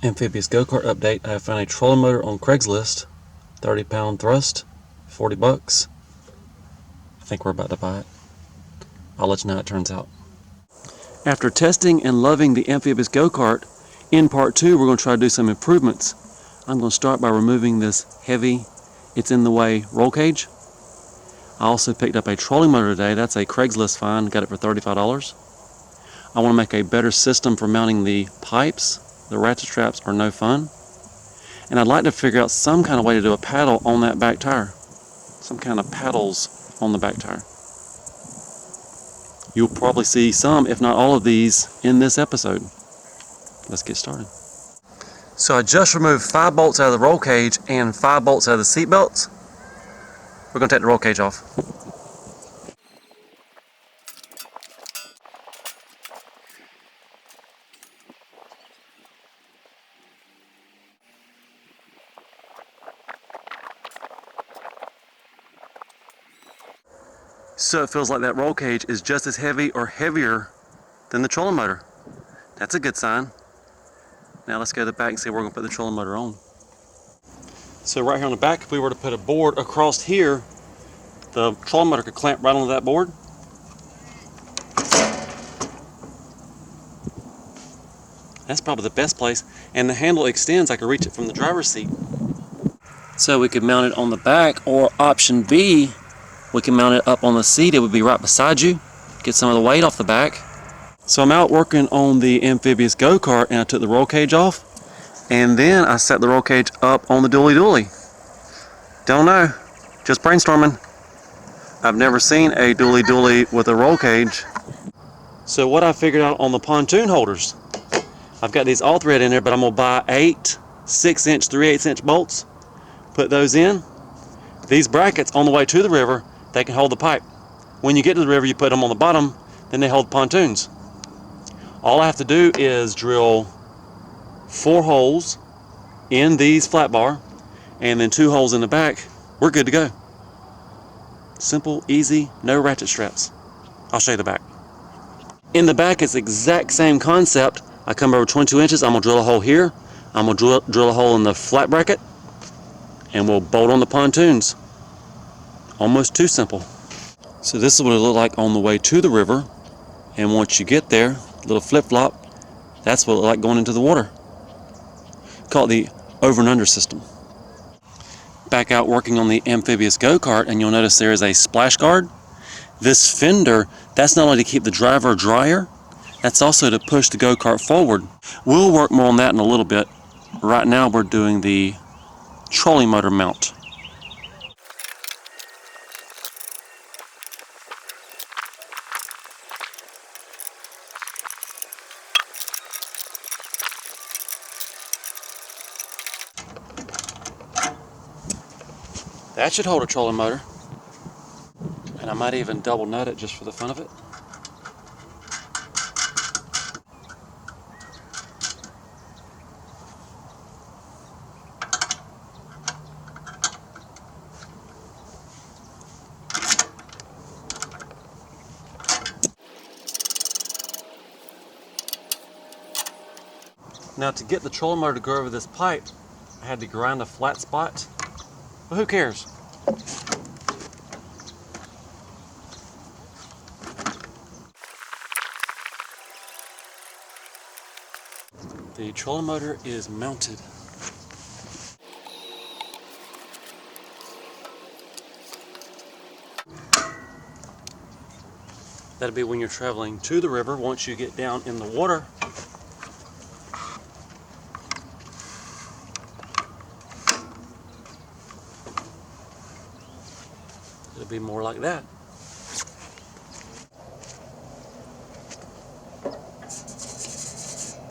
Amphibious go-kart update. I have found a trolling motor on Craigslist. 30-pound thrust, $40. I think we're about to buy it. I'll let you know how it turns out. After testing and loving the Amphibious go-kart, in part 2 we're going to try to do some improvements. I'm going to start by removing this heavy, it's in the way roll cage. I also picked up a trolling motor today. That's a Craigslist find. Got it for $35. I want to make a better system for mounting the pipes. The ratchet straps are no fun. And I'd like to figure out some kind of way to do a paddle on that back tire. Some kind of paddles on the back tire. You'll probably see some, if not all of these, in this episode. Let's get started. So I just removed 5 bolts out of the roll cage and 5 bolts out of the seat belts. We're going to take the roll cage off. So it feels like that roll cage is just as heavy or heavier than the trolling motor. That's a good sign. Now let's go to the back and see where we're going to put the trolling motor on. So right here on the back, if we were to put a board across here, the trolling motor could clamp right onto that board. That's probably the best place. And the handle extends, I could reach it from the driver's seat. So we could mount it on the back, or option B, we can mount it up on the seat. It would be right beside you. Get some of the weight off the back. So I'm out working on the Amphibious go-kart and I took the roll cage off. And then I set the roll cage up on the dually. Don't know, just brainstorming. I've never seen a dually with a roll cage. So what I figured out on the pontoon holders, I've got these all thread in there, but I'm gonna buy 8 6-inch 3/8" bolts. Put those in. These brackets on the way to the river, they can hold the pipe. When you get to the river, you put them on the bottom, then they hold pontoons. All I have to do is drill 4 holes in these flat bar and then 2 holes in the back. We're good to go. Simple, easy, no ratchet straps. I'll show you the back. In the back, it's the exact same concept. I come over 22 inches, I'm gonna drill a hole here. I'm gonna drill a hole in the flat bracket and we'll bolt on the pontoons. Almost too simple. So this is what it looked like on the way to the river. And once you get there, little flip-flop, that's what it looked like going into the water. Call it the over and under system. Back out working on the Amphibious go-kart, and you'll notice there is a splash guard. This fender, that's not only to keep the driver drier, that's also to push the go-kart forward. We'll work more on that in a little bit. Right now we're doing the trolling motor mount. That should hold a trolling motor. And I might even double nut it just for the fun of it. Now to get the trolling motor to go over this pipe, I had to grind a flat spot. But who cares? The trolling motor is mounted. That'll be when you're traveling to the river. Once you get down in the water, it'll be more like that.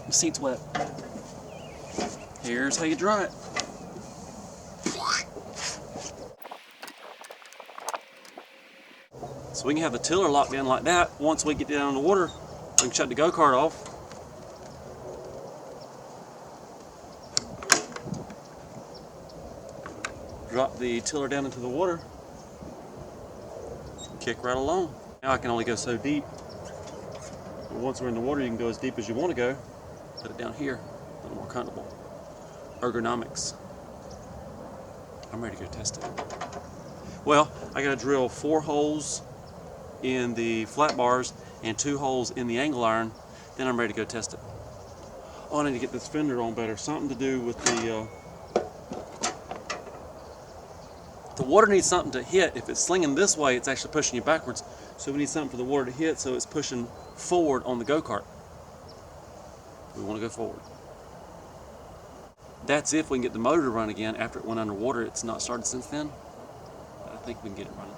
The seat's wet. Here's how you dry it. So we can have the tiller locked in like that. Once we get down in the water, we can shut the go-kart off. Drop the tiller down into the water. Kick right along. Now I can only go so deep. But once we're in the water, you can go as deep as you want to go. Put it down here. A little more more comfortable. Ergonomics. I'm ready to go test it. Well, I gotta drill 4 holes in the flat bars and 2 holes in the angle iron, then I'm ready to go test it. Oh, I need to get this fender on better. Something to do with the water needs something to hit. If it's slinging this way, it's actually pushing you backwards. So we need something for the water to hit so it's pushing forward on the go-kart. We want to go forward. That's if we can get the motor to run again after it went underwater. It's not started since then, but I think we can get it running.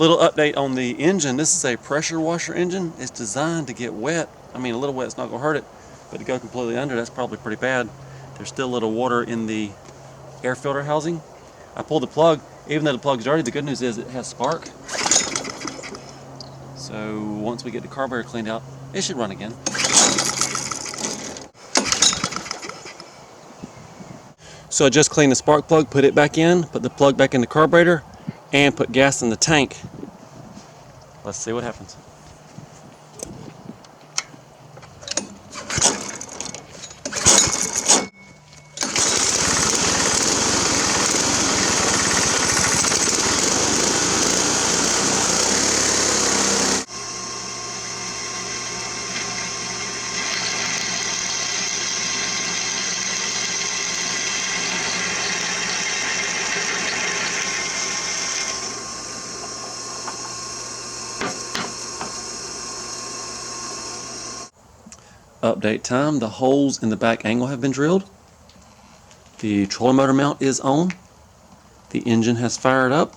Little update on the engine. This is a pressure washer engine. It's designed to get wet. I mean, a little wet's not going to hurt it, but to go completely under, that's probably pretty bad. There's still a little water in the air filter housing. I pulled the plug. Even though the plug's dirty, the good news is it has spark. So once we get the carburetor cleaned out, it should run again. So I just cleaned the spark plug, put it back in, put the plug back in the carburetor, and put gas in the tank. Let's see what happens. Update time. The holes in the back angle have been drilled. The trolling motor mount is on. The engine has fired up.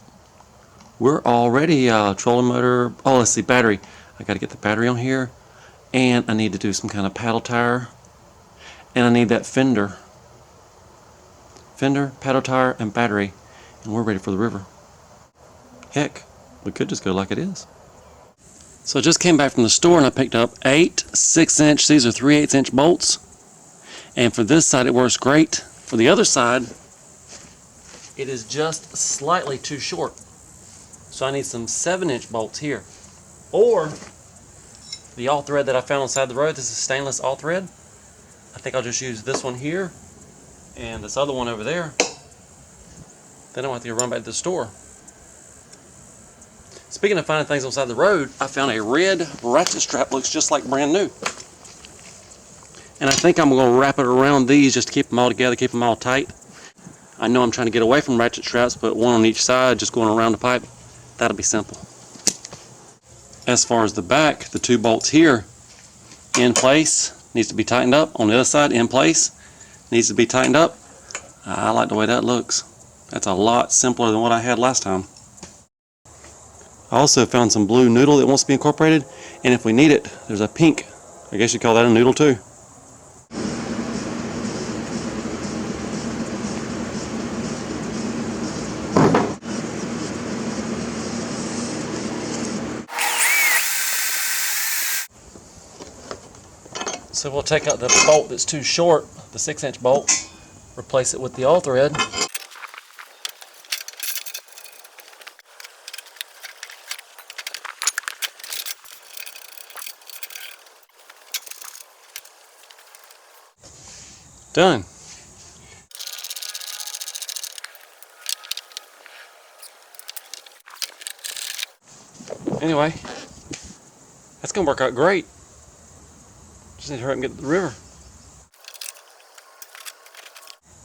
We're already trolling motor. Oh, let's see, battery. I got to get the battery on here, and I need to do some kind of paddle tire, and I need that fender, paddle tire, and battery, and we're ready for the river. Heck, we could just go like it is. So I just came back from the store and I picked up 8 6-inch, these are 3/8 inch bolts. And for this side it works great. For the other side, it is just slightly too short. So I need some 7-inch bolts here. Or the all thread that I found on the side of the road, this is stainless all thread. I think I'll just use this one here and this other one over there. Then I don't have to go run back to the store. Speaking of finding things on the side of the road, I found a red ratchet strap, looks just like brand new. And I think I'm going to wrap it around these just to keep them all together, keep them all tight. I know I'm trying to get away from ratchet straps, but one on each side, just going around the pipe, that'll be simple. As far as the back, the 2 bolts here, in place, needs to be tightened up. On the other side, in place, needs to be tightened up. I like the way that looks. That's a lot simpler than what I had last time. I also found some blue noodle that wants to be incorporated, and if we need it, there's a pink. I guess you'd call that a noodle too. So we'll take out the bolt that's too short, the 6-inch bolt, replace it with the all thread. Done. Anyway, that's going to work out great. Just need to hurry up and get to the river.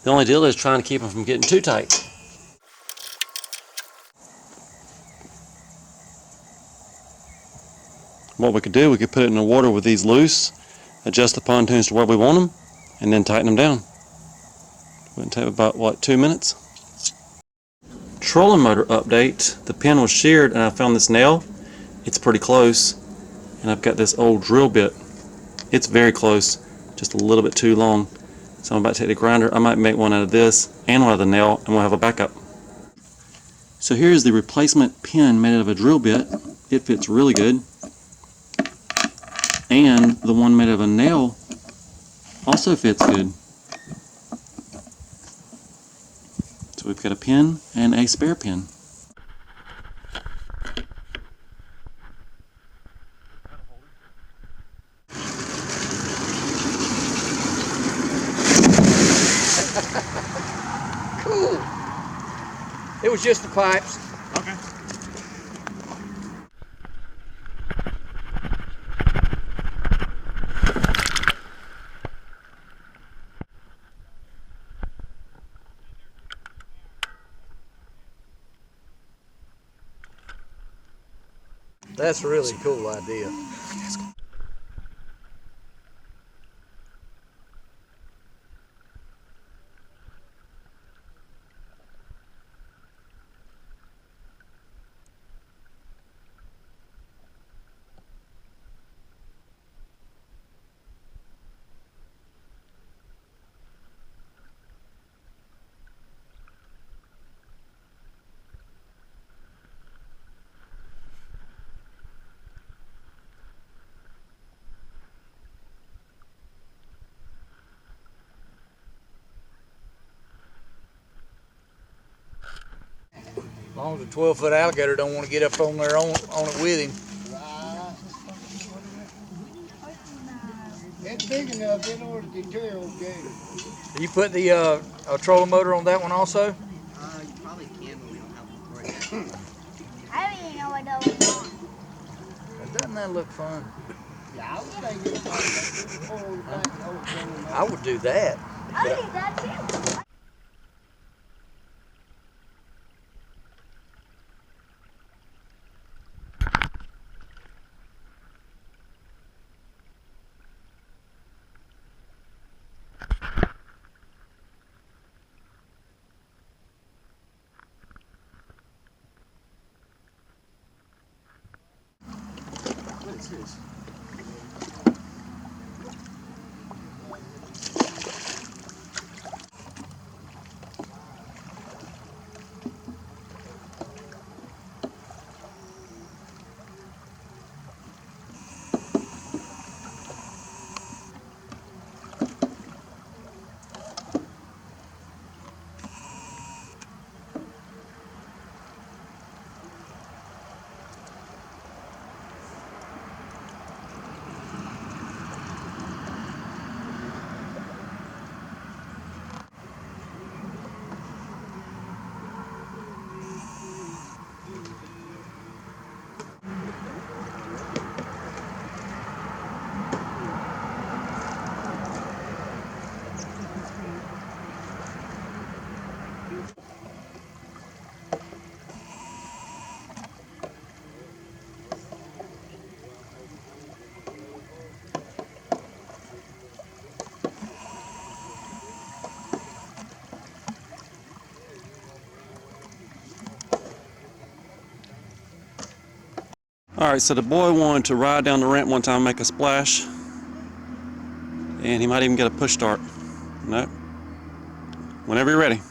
The only deal is trying to keep them from getting too tight. What we could do, we could put it in the water with these loose, adjust the pontoons to where we want them, and then tighten them down. Wouldn't take about, what, 2 minutes? Trolling motor update. The pin was sheared and I found this nail. It's pretty close. And I've got this old drill bit. It's very close, just a little bit too long. So I'm about to take the grinder. I might make one out of this and one out of the nail, and we'll have a backup. So here's the replacement pin made out of a drill bit. It fits really good. And the one made out of a nail also fits good. So we've got a pin and a spare pin. It was just the pipes. Okay. That's a really cool idea. As long as a 12-foot alligator don't want to get up on there on it with him. It's big enough in order to deter old gator. You put the a trolling motor on that one also? You probably can, but we don't have one right now. I don't even know what that was on. Doesn't that look fun? Yeah, I would think it's like I would do that. I would do that too. What is this? Alright, so the boy wanted to ride down the ramp one time, make a splash, and he might even get a push start. Nope. Whenever you're ready.